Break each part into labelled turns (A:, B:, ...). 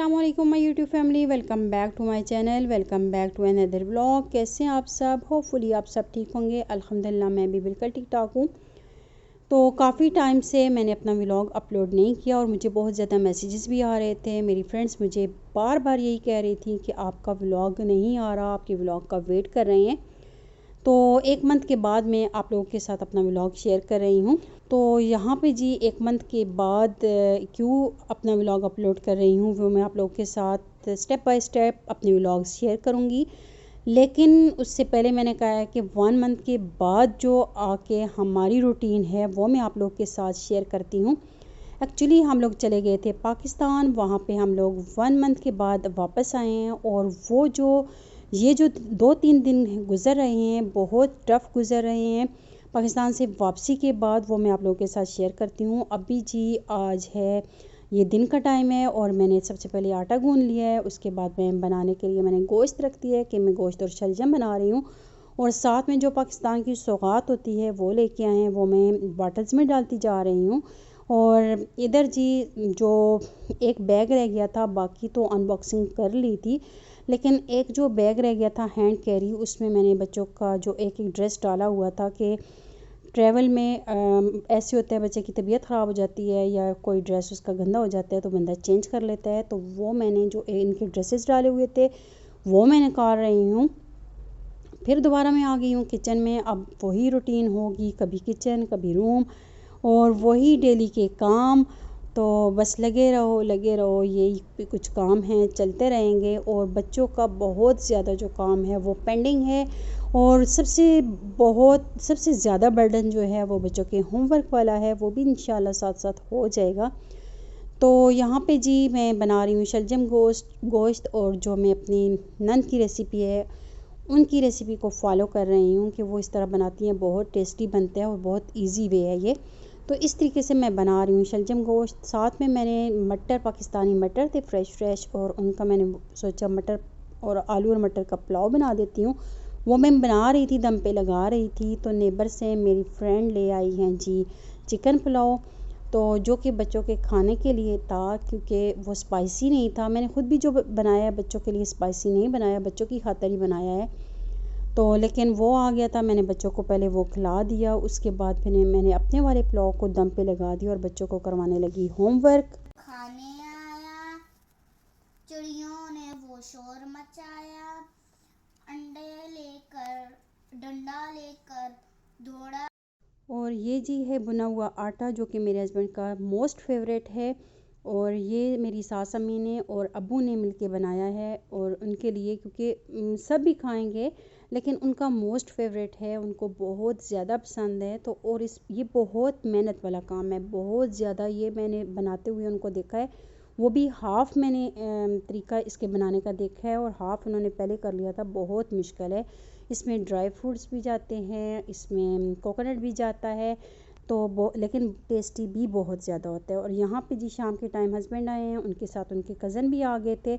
A: अस्सलामुअलैकुम my YouTube family, welcome back to my channel, welcome back to another vlog. कैसे हैं आप सब? होपफुली आप सब ठीक होंगे। अल्हम्दुलिल्लाह मैं भी बिल्कुल ठीक ठाक हूँ। तो काफ़ी टाइम से मैंने अपना व्लॉग अपलोड नहीं किया और मुझे बहुत ज़्यादा मैसेजेस भी आ रहे थे। मेरी फ्रेंड्स मुझे बार बार यही कह रही थी कि आपका व्लॉग नहीं आ रहा, आपके व्लॉग का वेट कर रहे हैं। तो एक मंथ के बाद मैं आप लोगों के साथ अपना व्लॉग शेयर कर रही हूँ। तो यहाँ पे जी एक मंथ के बाद क्यों अपना व्लॉग अपलोड कर रही हूँ वो मैं आप लोगों के साथ स्टेप बाय स्टेप अपने व्लॉग शेयर करूँगी। लेकिन उससे पहले मैंने कहा है कि 1 मंथ के बाद जो आके हमारी रूटीन है वो मैं आप लोगों के साथ शेयर करती हूँ। एक्चुअली हम लोग चले गए थे पाकिस्तान, वहाँ पे हम लोग 1 मंथ के बाद वापस आए हैं और वो जो ये जो 2-3 दिन गुज़र रहे हैं बहुत टफ़ गुज़र रहे हैं पाकिस्तान से वापसी के बाद, वो मैं आप लोगों के साथ शेयर करती हूँ। अभी जी आज है, ये दिन का टाइम है और मैंने सबसे पहले आटा गूंद लिया है। उसके बाद मैं बनाने के लिए मैंने गोश्त रख दिया है कि मैं गोश्त और शलजम बना रही हूँ। और साथ में जो पाकिस्तान की सौगात होती है वो लेके आए हैं, वो मैं बॉटल्स में डालती जा रही हूँ। और इधर जी जो एक बैग रह गया था, बाकी तो अनबॉक्सिंग कर ली थी, लेकिन एक जो बैग रह गया था हैंड कैरी, उसमें मैंने बच्चों का जो एक एक ड्रेस डाला हुआ था कि ट्रैवल में ऐसे होता है बच्चे की तबीयत ख़राब हो जाती है या कोई ड्रेस उसका गंदा हो जाता है तो बंदा चेंज कर लेता है। तो वो मैंने जो इनके ड्रेसेस डाले हुए थे वो मैं निकाल रही हूँ। फिर दोबारा मैं आ गई हूँ किचन में। अब वही रूटीन होगी, कभी किचन कभी रूम और वही डेली के काम। तो बस लगे रहो, यही कुछ काम हैं चलते रहेंगे। और बच्चों का बहुत ज़्यादा जो काम है वो पेंडिंग है और सबसे ज़्यादा बर्डन जो है वो बच्चों के होमवर्क वाला है, वो भी इंशाल्लाह साथ साथ हो जाएगा। तो यहाँ पे जी मैं बना रही हूँ शलजम गोश्त और जो मैं अपनी नंद की रेसिपी है उनकी रेसिपी को फॉलो कर रही हूँ कि वो इस तरह बनाती हैं, बहुत टेस्टी बनते हैं और बहुत इजी वे है ये। तो इस तरीके से मैं बना रही हूँ शलजम गोश्त। साथ में मैंने मटर, पाकिस्तानी मटर थे फ्रेश और उनका मैंने सोचा मटर और आलू और मटर का पुलाव बना देती हूँ। वो मैं बना रही थी, दम पे लगा रही थी, तो नेबर से मेरी फ्रेंड ले आई हैं जी चिकन पुलाव, तो जो कि बच्चों के खाने के लिए था क्योंकि वो स्पाइसी नहीं था। मैंने ख़ुद भी जो बनाया है बच्चों के लिए स्पाइसी नहीं बनाया, बच्चों की खातिर ही बनाया है। तो लेकिन वो आ गया था, मैंने बच्चों को पहले वो खिला दिया, उसके बाद फिर मैंने अपने वाले पुलाव को दम पे लगा दिया और बच्चों को करवाने लगी होमवर्क।
B: खाने आया, चिड़ियों ने वो शोर मचाया, अंडे लेकर डंडा लेकर दौड़ा।
A: और ये जी है बुना हुआ आटा जो कि मेरे हस्बैंड का मोस्ट फेवरेट है और ये मेरी सास अम्मी ने और अब्बू ने मिलके बनाया है और उनके लिए, क्योंकि सब भी खाएंगे लेकिन उनका मोस्ट फेवरेट है, उनको बहुत ज़्यादा पसंद है। तो और ये बहुत मेहनत वाला काम है, बहुत ज़्यादा। ये मैंने बनाते हुए उनको देखा है, वो भी हाफ़ मैंने तरीका इसके बनाने का देखा है और हाफ़ उन्होंने पहले कर लिया था। बहुत मुश्किल है, इसमें ड्राई फ्रूट्स भी जाते हैं, इसमें कोकोनट भी जाता है, तो लेकिन टेस्टी भी बहुत ज़्यादा होता है। और यहाँ पे जी शाम के टाइम हस्बैंड आए हैं, उनके साथ उनके कज़न भी आ गए थे।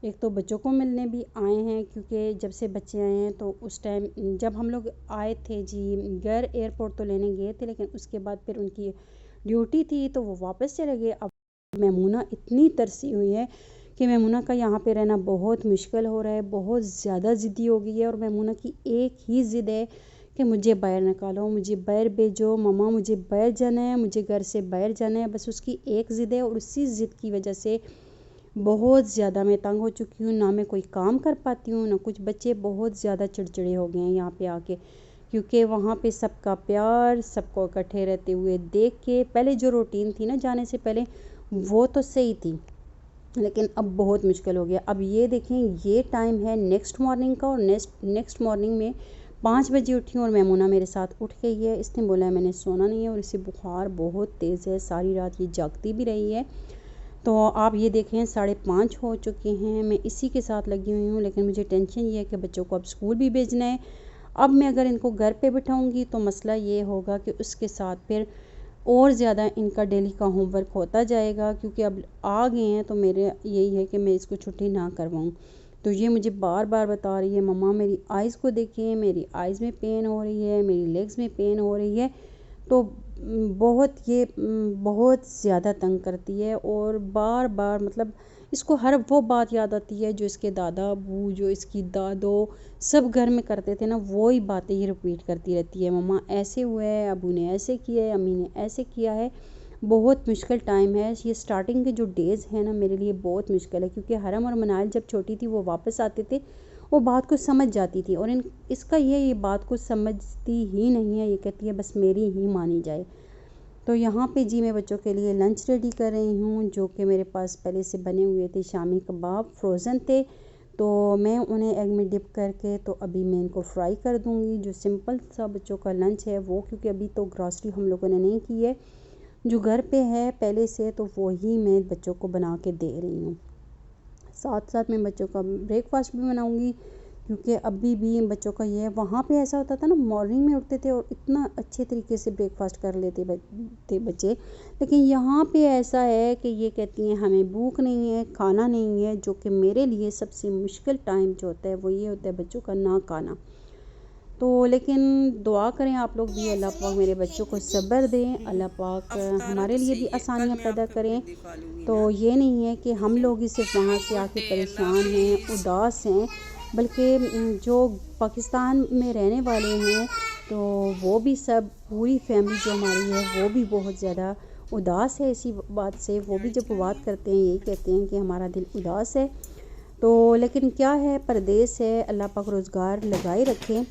A: एक तो बच्चों को मिलने भी आए हैं क्योंकि जब से बच्चे आए हैं तो उस टाइम जब हम लोग आए थे जी घर एयरपोर्ट तो लेने गए थे, लेकिन उसके बाद फिर उनकी ड्यूटी थी तो वो वापस चले गए। अब मैमूना इतनी तरसी हुई है कि मैमूना का यहाँ पे रहना बहुत मुश्किल हो रहा है, बहुत ज़्यादा ज़िद्दी हो गई है। और मैमूना की एक ही ज़िद है कि मुझे बाहर निकालो, मुझे बाहर भेजो, मम्मा मुझे बाहर जाना है, मुझे घर से बाहर जाना है, बस उसकी एक ज़िद है। और उसी ज़िद की वजह से बहुत ज़्यादा मैं तंग हो चुकी हूँ, ना मैं कोई काम कर पाती हूँ ना कुछ। बच्चे बहुत ज़्यादा चिड़चिड़े हो गए हैं यहाँ पे आके, क्योंकि वहाँ पे सबका प्यार, सबको इकट्ठे रहते हुए देख के, पहले जो रूटीन थी ना जाने से पहले वो तो सही थी, लेकिन अब बहुत मुश्किल हो गया। अब ये देखें, ये टाइम है नेक्स्ट मॉर्निंग का और नेक्स्ट मॉर्निंग में 5 बजे उठी और मैमूना मेरे साथ उठ गई है। इसने बोला है मैंने सोना नहीं है और इसे बुखार बहुत तेज़ है, सारी रात ये जागती भी रही है। तो आप ये देखें 5:30 हो चुके हैं, मैं इसी के साथ लगी हुई हूँ। लेकिन मुझे टेंशन ये है कि बच्चों को अब स्कूल भी भेजना है। अब मैं अगर इनको घर पे बिठाऊँगी तो मसला ये होगा कि उसके साथ फिर और ज़्यादा इनका डेली का होमवर्क होता जाएगा, क्योंकि अब आ गए हैं तो मेरे यही है कि मैं इसको छुट्टी ना करवाऊँ। तो ये मुझे बार बार बता रही है मम्मा मेरी आइज़ को देखिए, मेरी आइज़ में पेन हो रही है, मेरी लेग्स में पेन हो रही है। तो बहुत ज़्यादा तंग करती है और बार बार मतलब इसको हर वो बात याद आती है जो इसके दादा अबू, जो इसकी दादो सब घर में करते थे ना, वो ही बातें ये रिपीट करती रहती है। मम्मा ऐसे हुआ है, अबू ने ऐसे किया है, अम्मी ने ऐसे किया है। बहुत मुश्किल टाइम है ये। स्टार्टिंग के जो डेज़ हैं ना मेरे लिए बहुत मुश्किल है, क्योंकि हरम और मनाइल जब छोटी थी वो वापस आते थे, वो बात को समझ जाती थी, और इसका ये बात को समझती ही नहीं है। ये कहती है बस मेरी ही मानी जाए। तो यहाँ पे जी मैं बच्चों के लिए लंच रेडी कर रही हूँ, जो कि मेरे पास पहले से बने हुए थे। शामी कबाब फ्रोज़न थे, तो मैं उन्हें एग में डिप करके तो अभी मैं इनको फ्राई कर दूँगी। जो सिंपल सा बच्चों का लंच है वो, क्योंकि अभी तो ग्रॉसरी हम लोगों ने नहीं की है, जो घर पे है पहले से, तो वही मैं बच्चों को बना के दे रही हूँ। साथ साथ मैं बच्चों का ब्रेकफास्ट भी बनाऊँगी, क्योंकि अभी भी बच्चों का ये है। वहाँ पे ऐसा होता था ना, मॉर्निंग में उठते थे और इतना अच्छे तरीके से ब्रेकफास्ट कर लेते थे बच्चे, लेकिन यहाँ पे ऐसा है कि ये कहती हैं हमें भूख नहीं है, खाना नहीं है, जो कि मेरे लिए सबसे मुश्किल टाइम जो होता है वो ये होता है बच्चों का ना खाना। तो लेकिन दुआ करें आप लोग भी, अल्लाह पाक मेरे बच्चों को सब्र दें, अल्लाह पाक हमारे लिए भी आसानियाँ पैदा करें। तो ये नहीं है कि हम लोग ही सिर्फ वहाँ से आके परेशान हैं, उदास हैं, बल्कि जो पाकिस्तान में रहने वाले हैं तो वो भी सब, पूरी फैमिली जो हमारी है वो भी बहुत ज़्यादा उदास है इसी बात से। वो भी जब बात करते हैं यही कहते हैं कि हमारा दिल उदास है। तो लेकिन क्या है, परदेस है, अल्लाह पाक रोज़गार लगाए रखें।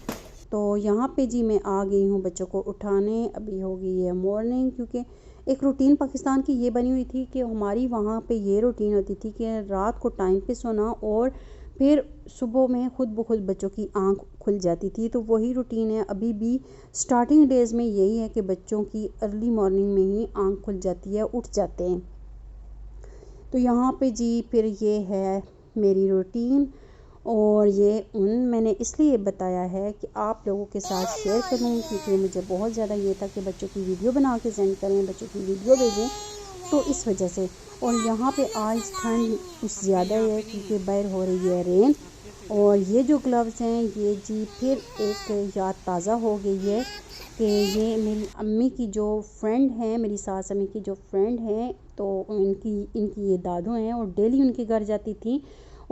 A: तो यहाँ पे जी मैं आ गई हूँ बच्चों को उठाने। अभी हो गई है मॉर्निंग, क्योंकि एक रूटीन पाकिस्तान की ये बनी हुई थी कि हमारी वहाँ पे ये रूटीन होती थी कि रात को टाइम पे सोना और फिर सुबह में खुद ब खुद बच्चों की आंख खुल जाती थी। तो वही रूटीन है अभी भी। स्टार्टिंग डेज़ में यही है कि बच्चों की अर्ली मॉर्निंग में ही आंख खुल जाती है, उठ जाते हैं। तो यहाँ पे जी फिर ये है मेरी रूटीन, और ये मैंने इसलिए बताया है कि आप लोगों के साथ शेयर करूं, क्योंकि मुझे बहुत ज़्यादा ये था कि बच्चों की वीडियो बना के सेंड करें, बच्चों की वीडियो भेजें, तो इस वजह से। और यहाँ पे आज ठंड कुछ ज़्यादा है, क्योंकि बाहर हो रही है रेन। और ये जो ग्लव्स हैं ये जी फिर एक याद ताज़ा हो गई है कि ये मेरी अम्मी की जो फ्रेंड हैं, मेरी सास अम्मी की जो फ्रेंड हैं, तो इनकी ये दादू हैं, और डेली उनके घर जाती थी,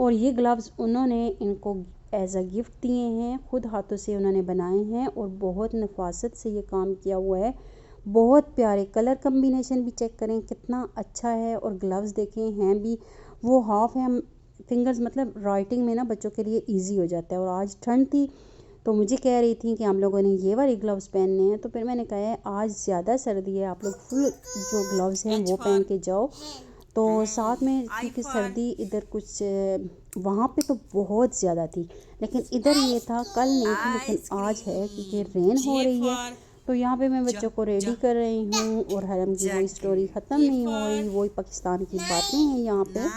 A: और ये ग्लव्स उन्होंने इनको एज अ गिफ्ट दिए हैं। खुद हाथों से उन्होंने बनाए हैं और बहुत नफासत से ये काम किया हुआ है। बहुत प्यारे कलर कम्बिनेशन भी चेक करें कितना अच्छा है, और ग्लव्स देखें हैं भी वो हाफ है फिंगर्स, मतलब राइटिंग में ना बच्चों के लिए इजी हो जाता है। और आज ठंड थी तो मुझे कह रही थी कि हम लोगों ने ये वाले ग्लव्स पहनने हैं, तो फिर मैंने कहा है आज ज़्यादा सर्दी है, आप लोग फुल जो ग्लव्स हैं वो पहन के जाओ। तो साथ में क्योंकि सर्दी इधर कुछ वहाँ पे तो बहुत ज़्यादा थी, लेकिन इधर ये था, कल नहीं थी लेकिन आज है, क्योंकि रेन हो रही है। तो यहाँ पे मैं बच्चों को रेडी कर रही हूँ, और हरम की वही स्टोरी ख़त्म नहीं हो रही, वही पाकिस्तान की बातें हैं यहाँ पे।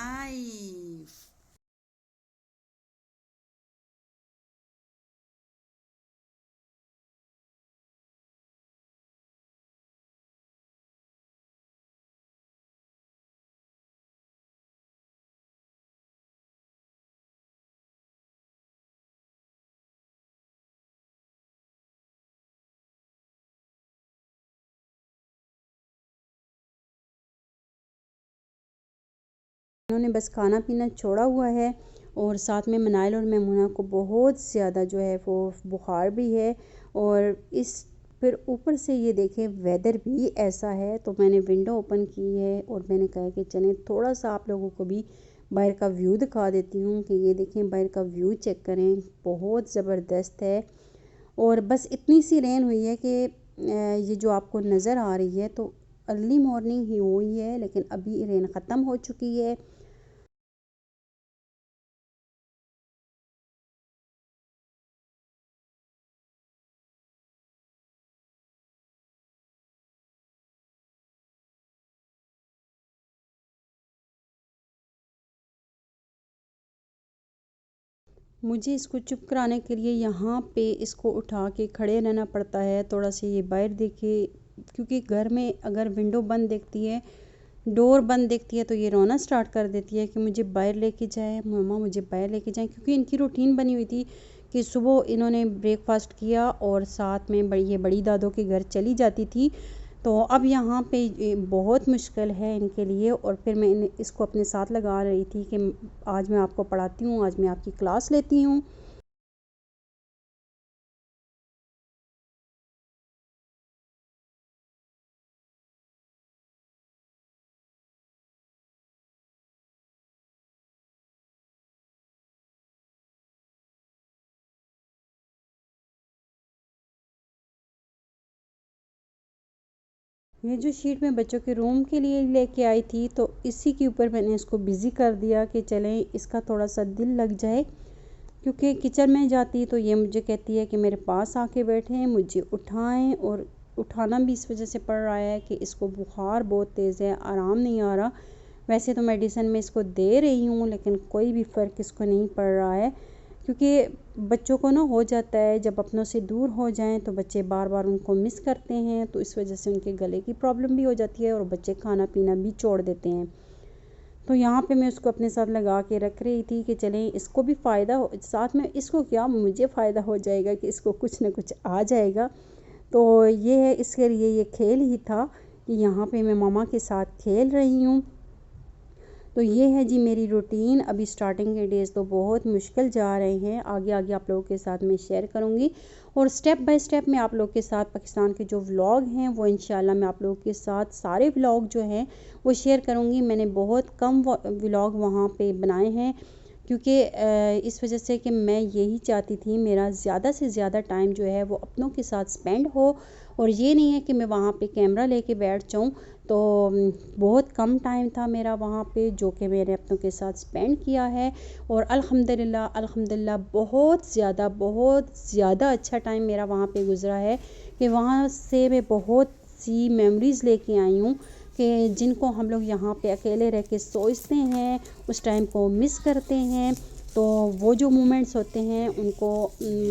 A: उन्होंने बस खाना पीना छोड़ा हुआ है, और साथ में मनाइल और मैमूना को बहुत ज़्यादा जो है वो बुखार भी है। और इस फिर ऊपर से ये देखें वेदर भी ऐसा है, तो मैंने विंडो ओपन की है, और मैंने कहा कि चलें थोड़ा सा आप लोगों को भी बाहर का व्यू दिखा देती हूँ कि ये देखें बाहर का व्यू चेक करें, बहुत ज़बरदस्त है। और बस इतनी सी रेन हुई है कि ये जो आपको नज़र आ रही है तो अर्ली मॉर्निंग ही हुई है, लेकिन अभी रेन ख़त्म हो चुकी है। मुझे इसको चुप कराने के लिए यहाँ पे इसको उठा के खड़े रहना पड़ता है, थोड़ा सा ये बाहर देखे, क्योंकि घर में अगर विंडो बंद देखती है, डोर बंद देखती है, तो ये रोना स्टार्ट कर देती है कि मुझे बाहर लेके जाए, मम्मा मुझे बाहर लेके जाए। क्योंकि इनकी रूटीन बनी हुई थी कि सुबह इन्होंने ब्रेकफास्ट किया और साथ में ये बड़ी दादों के घर चली जाती थी। तो अब यहाँ पे बहुत मुश्किल है इनके लिए। और फिर मैं इसको अपने साथ लगा रही थी कि आज मैं आपको पढ़ाती हूँ, आज मैं आपकी क्लास लेती हूँ। ये जो शीट मैं बच्चों के रूम के लिए लेके आई थी, तो इसी के ऊपर मैंने इसको बिज़ी कर दिया कि चलें इसका थोड़ा सा दिल लग जाए। क्योंकि किचन में जाती तो ये मुझे कहती है कि मेरे पास आके बैठें, मुझे उठाएं, और उठाना भी इस वजह से पड़ रहा है कि इसको बुखार बहुत तेज़ है, आराम नहीं आ रहा। वैसे तो मेडिसिन में इसको दे रही हूँ, लेकिन कोई भी फ़र्क इसको नहीं पड़ रहा है। क्योंकि बच्चों को ना हो जाता है जब अपनों से दूर हो जाएं तो बच्चे बार बार उनको मिस करते हैं, तो इस वजह से उनके गले की प्रॉब्लम भी हो जाती है और बच्चे खाना पीना भी छोड़ देते हैं। तो यहाँ पे मैं उसको अपने साथ लगा के रख रही थी कि चलें इसको भी फ़ायदा हो, साथ में इसको क्या मुझे फ़ायदा हो जाएगा कि इसको कुछ ना कुछ आ जाएगा। तो ये है, इसके लिए ये खेल ही था कि यहाँ पे मैं मामा के साथ खेल रही हूँ। तो ये है जी मेरी रूटीन। अभी स्टार्टिंग के डेज़ तो बहुत मुश्किल जा रहे हैं, आगे आगे आप लोगों के साथ मैं शेयर करूँगी। और स्टेप बाय स्टेप मैं आप लोगों के साथ पाकिस्तान के जो व्लॉग हैं वो इंशाल्लाह मैं आप लोगों के साथ सारे व्लॉग जो हैं वो शेयर करूँगी। मैंने बहुत कम व्लॉग वहाँ पे बनाए हैं, क्योंकि इस वजह से कि मैं यही चाहती थी मेरा ज़्यादा से ज़्यादा टाइम जो है वो अपनों के साथ स्पेंड हो। और ये नहीं है कि मैं वहाँ पे कैमरा लेके बैठ जाऊँ। तो बहुत कम टाइम था मेरा वहाँ पे जो कि मैंने अपनों के साथ स्पेंड किया है। और अल्हम्दुलिल्लाह अल्हम्दुलिल्लाह बहुत ज़्यादा अच्छा टाइम मेरा वहाँ पे गुज़रा है कि वहाँ से मैं बहुत सी मेमोरीज़ लेके आई हूँ कि जिनको हम लोग यहाँ पे अकेले रह के सोचते हैं, उस टाइम को मिस करते हैं। तो वो जो मोमेंट्स होते हैं उनको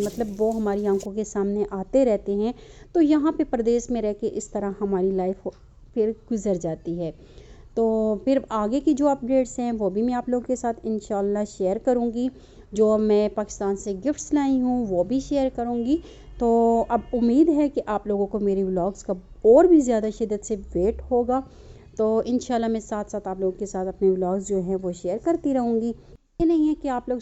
A: मतलब वो हमारी आंखों के सामने आते रहते हैं। तो यहाँ पे परदेश में रह के इस तरह हमारी लाइफ फिर गुज़र जाती है। तो फिर आगे की जो अपडेट्स हैं वो भी मैं आप लोगों के साथ इंशाल्लाह शेयर करूँगी। जो मैं पाकिस्तान से गिफ्ट्स लाई हूँ वो भी शेयर करूँगी। तो अब उम्मीद है कि आप लोगों को मेरी व्लॉग्स का और भी ज़्यादा शिद्दत से वेट होगा। तो इंशाल्लाह मैं साथ साथ आप लोगों के साथ अपने व्लॉग्स जो हैं वो शेयर करती रहूँगी। ये नहीं है कि आप लोग